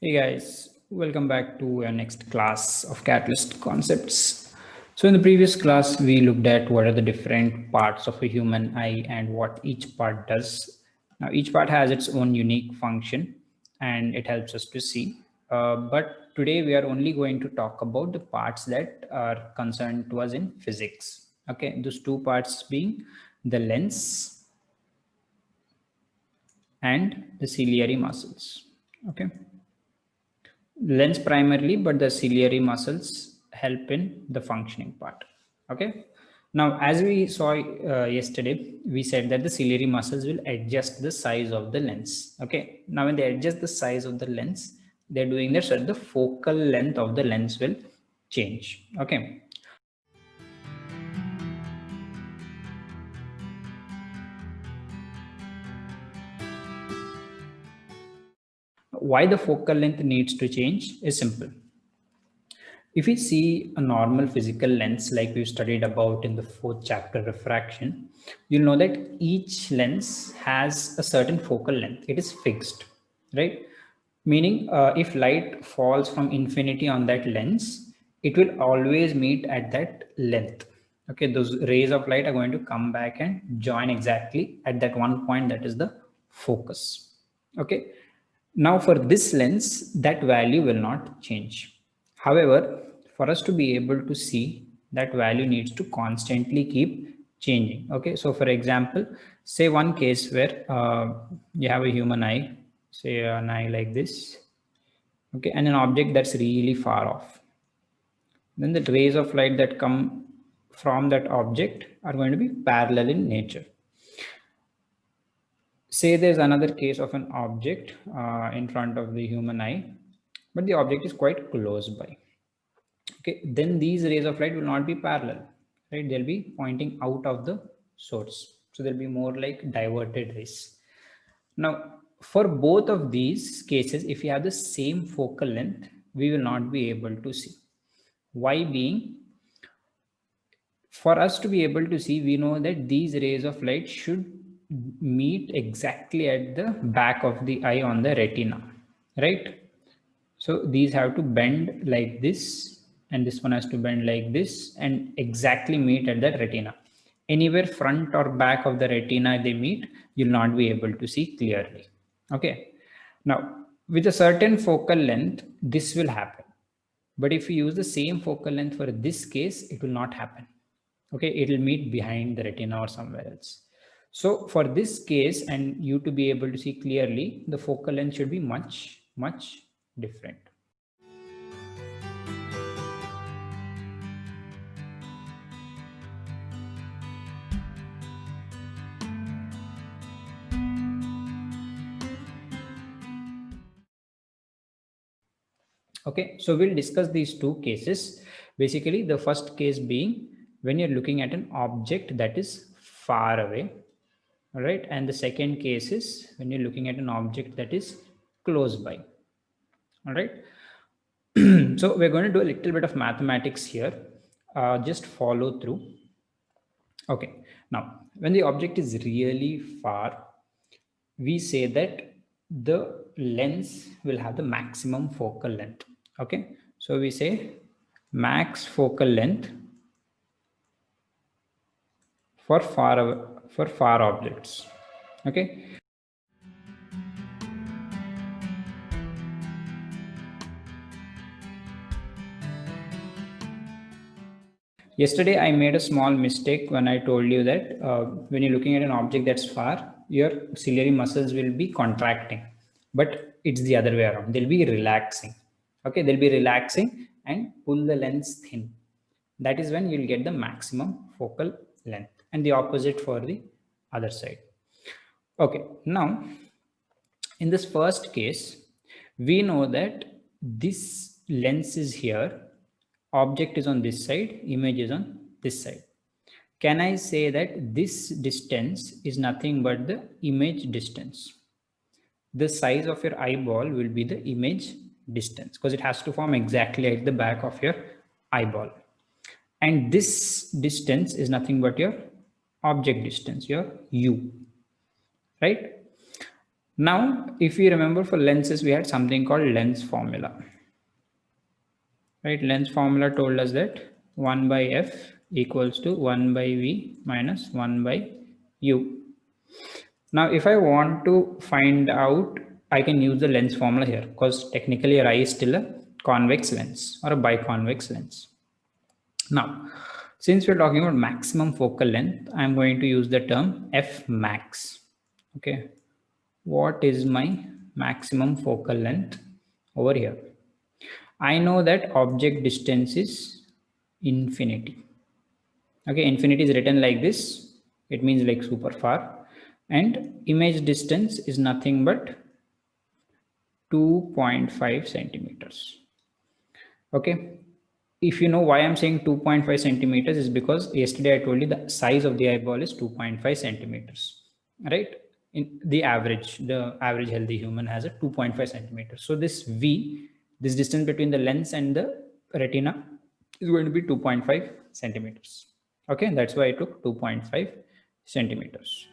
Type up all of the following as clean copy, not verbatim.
Hey guys, welcome back to our next class of Catalyst concepts. So in the previous class, we looked at what are the different parts of a human eye and what each part does. Now each part has its own unique function and it helps us to see. But today we are only going to talk about the parts that are concerned to us in physics. Okay, those two parts being the lens and the ciliary muscles. Okay. Lens primarily, but the ciliary muscles help in the functioning part. Okay. Now, as we saw yesterday, we said that the ciliary muscles will adjust the size of the lens. Okay. Now, when they adjust the size of the lens, they're doing that so that the focal length of the lens will change. Okay. Why the focal length needs to change is simple. If we see a normal physical lens, like we've studied about in the fourth chapter, refraction, you'll know that each lens has a certain focal length. It is fixed, right? Meaning, if light falls from infinity on that lens, it will always meet at that length. Okay, those rays of light are going to come back and join exactly at that one point that is the focus. Okay, now for this lens, that value will not change. However, for us to be able to see, that value needs to constantly keep changing. Okay, so for example, say one case where you have a human eye, say an eye like this, okay, and an object that's really far off. Then the rays of light that come from that object are going to be parallel in nature. Say there's another case of an object in front of the human eye, but the object is quite close by. Okay, then these rays of light will not be parallel, right? They'll be pointing out of the source. So they'll be more like diverted rays. Now, for both of these cases, if you have the same focal length, we will not be able to see. Why being, for us to be able to see, we know that these rays of light should meet exactly at the back of the eye on the retina, right? So these have to bend like this, and this one has to bend like this and exactly meet at the retina. Anywhere front or back of the retina they meet, you'll not be able to see clearly. Okay. Now, with a certain focal length, this will happen. But if you use the same focal length for this case, it will not happen. Okay, it will meet behind the retina or somewhere else. So for this case, and you to be able to see clearly, the focal length should be much, much different. Okay, so we'll discuss these two cases. Basically, the first case being when you're looking at an object that is far away, all right, and the second case is when you're looking at an object that is close by, all right. So we're going to do a little bit of mathematics here. Just follow through. Okay, now when the object is really far, we say that the lens will have the maximum focal length. Okay, so we say max focal length for far objects. Okay, yesterday I made a small mistake when I told you that when you're looking at an object that's far, your ciliary muscles will be contracting, but it's the other way around. They'll be relaxing. Okay, they'll be relaxing and pull the lens thin. That is when you'll get the maximum focal length, and the opposite for the other side. Okay, now in this first case, we know that this lens is here, object is on this side, image is on this side. Can I say that this distance is nothing but the image distance? The size of your eyeball will be the image distance because it has to form exactly at the back of your eyeball. And this distance is nothing but your object distance, your u, right? Now, if you remember, for lenses, we had something called lens formula, right? Lens formula told us that 1 by f equals to 1 by v minus 1 by u. Now, if I want to find out, I can use the lens formula here, because technically your eye is still a convex lens or a biconvex lens. Now, since we're talking about maximum focal length, I'm going to use the term f max. Okay, what is my maximum focal length over here? I know that object distance is infinity. Okay, infinity is written like this. It means like super far. And image distance is nothing but 2.5 centimeters. Okay. If you know why I'm saying 2.5 centimeters is because yesterday I told you the size of the eyeball is 2.5 centimeters, right? In the average healthy human has a 2.5 centimeters. So this V, this distance between the lens and the retina is going to be 2.5 centimeters. Okay, that's why I took 2.5 centimeters.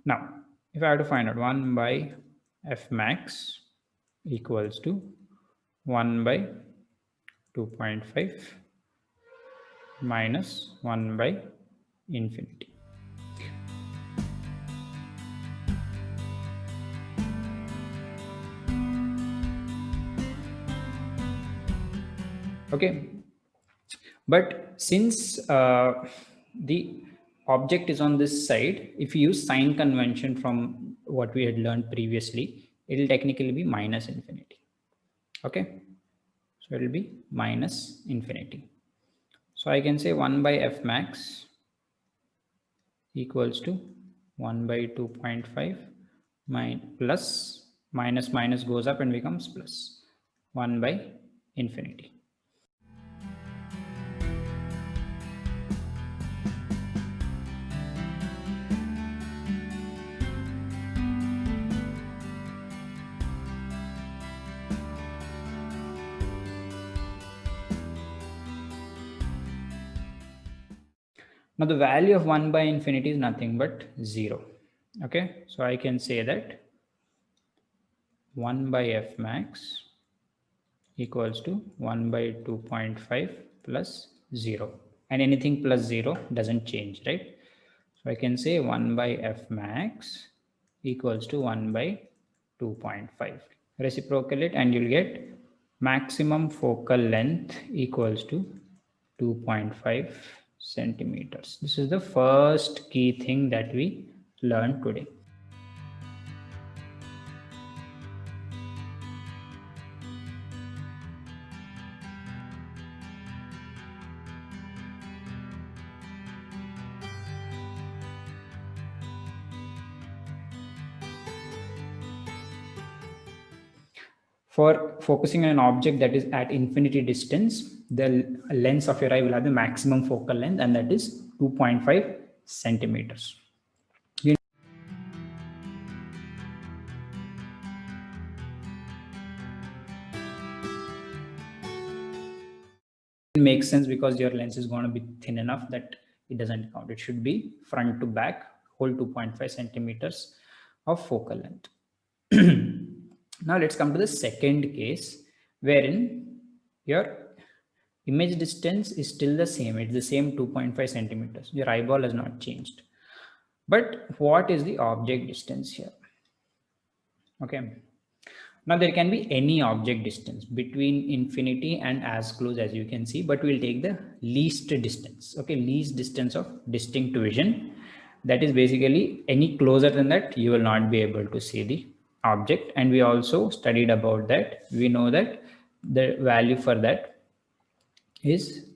Now, if I have to find out 1 by f max equals to 1 by 2.5 minus 1 by infinity. Okay, but since the object is on this side, if you use sign convention from what we had learned previously, it will technically be minus infinity. Okay, so it will be minus infinity. So I can say 1 by f max equals to 1 by 2.5 plus minus goes up and becomes plus 1 by infinity. Now the value of 1 by infinity is nothing but 0. Okay, so I can say that 1 by f max equals to 1 by 2.5 plus 0, and anything plus 0 doesn't change, right? So I can say 1 by f max equals to 1 by 2.5. Reciprocate it and you'll get maximum focal length equals to 2.5 centimeters. This is the first key thing that we learned today. For focusing on an object that is at infinity distance, the lens of your eye will have the maximum focal length, and that is 2.5 centimeters. It makes sense because your lens is going to be thin enough that it doesn't count. It should be front to back, whole 2.5 centimeters of focal length. Now let's come to the second case, wherein your image distance is still the same. It's the same 2.5 centimeters. Your eyeball has not changed. But what is the object distance here? Okay. Now there can be any object distance between infinity and as close as you can see, but we'll take the least distance. Okay, least distance of distinct vision. That is basically any closer than that, you will not be able to see the object. And we also studied about that. We know that the value for that is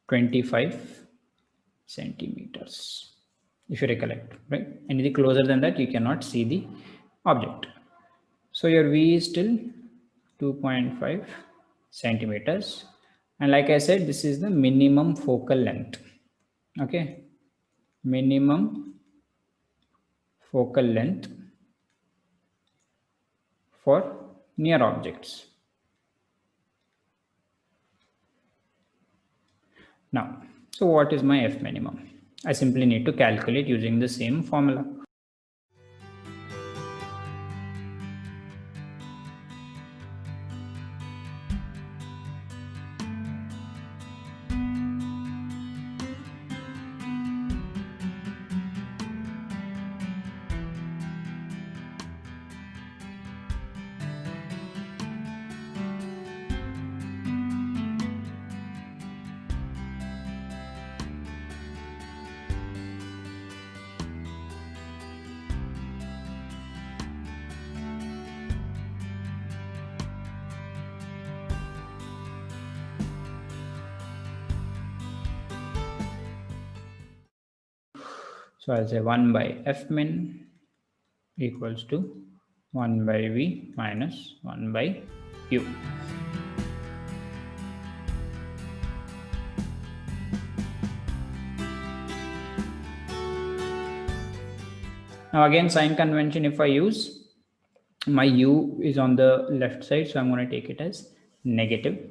25 centimeters. if you recollect, right? Anything closer than that, you cannot see the object. So your V is still 2.5 centimeters. And like I said, this is the minimum focal length. Okay. Minimum focal length for near objects. Now, so what is my F minimum? I simply need to calculate using the same formula. So I'll say 1 by F min equals to 1 by V minus 1 by U. Now again, sign convention, if I use, my U is on the left side, so I'm going to take it as negative.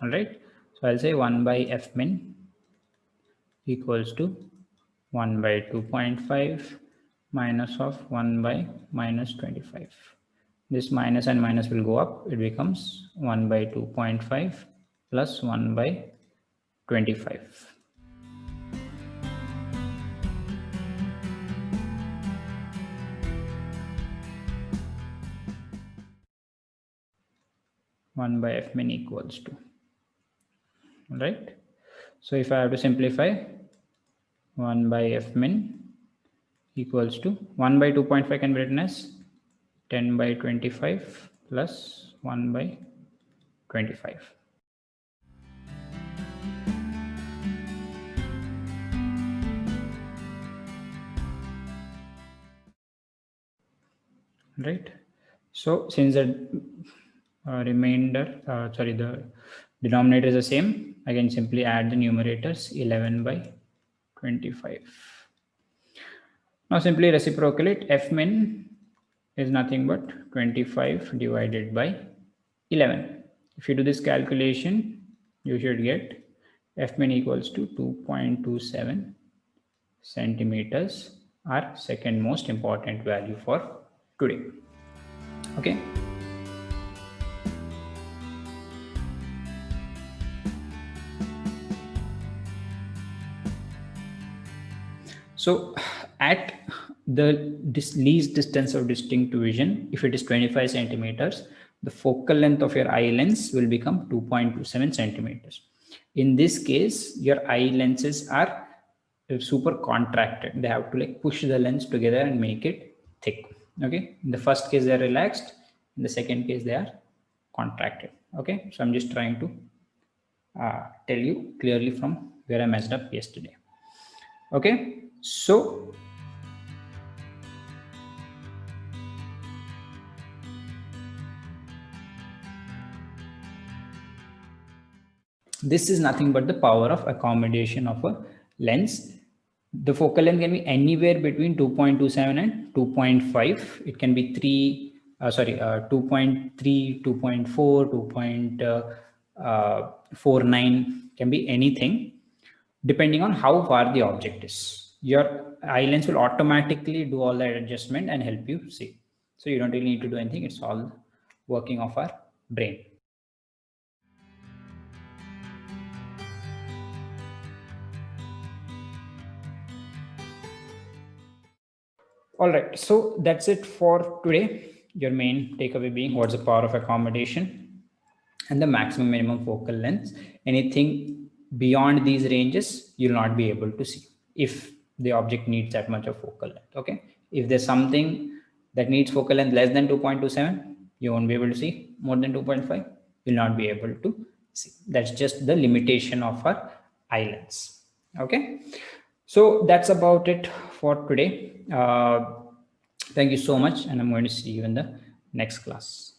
All right, so I'll say 1 by F min equals to 1 by 2.5 minus of 1 by minus 25. This minus and minus will go up. It becomes 1 by 2.5 plus 1 by 25. One by F min equals to, all right? So if I have to simplify, 1 by F min equals to 1 by 2.5 can be written as 10 by 25 plus 1 by 25. Right. So since the the denominator is the same, I can simply add the numerators 11 by 25. Now simply reciprocate. F min is nothing but 25 divided by 11. If you do this calculation, you should get F min equals to 2.27 centimeters, our second most important value for today. Okay. So at the least distance of distinct vision, if it is 25 centimeters, the focal length of your eye lens will become 2.27 centimeters. In this case, your eye lenses are super contracted. They have to like push the lens together and make it thick. Okay. In the first case, they are relaxed. In the second case, they are contracted. Okay. So I'm just trying to tell you clearly from where I messed up yesterday. Okay. So this is nothing but the power of accommodation of a lens. The focal length can be anywhere between 2.27 and 2.5. It can be 2.3, 2.4, 2.49, can be anything depending on how far the object is. Your eye lens will automatically do all that adjustment and help you see. So you don't really need to do anything. It's all working of our brain. All right, so that's it for today. Your main takeaway being what's the power of accommodation and the maximum minimum focal length. Anything beyond these ranges, you'll not be able to see if the object needs that much of focal length. Okay, if there's something that needs focal length less than 2.27, You won't be able to see more than 2.5. You'll not be able to see. That's just the limitation of our eye lens. Okay. So that's about it for today. Thank you so much, and I'm going to see you in the next class.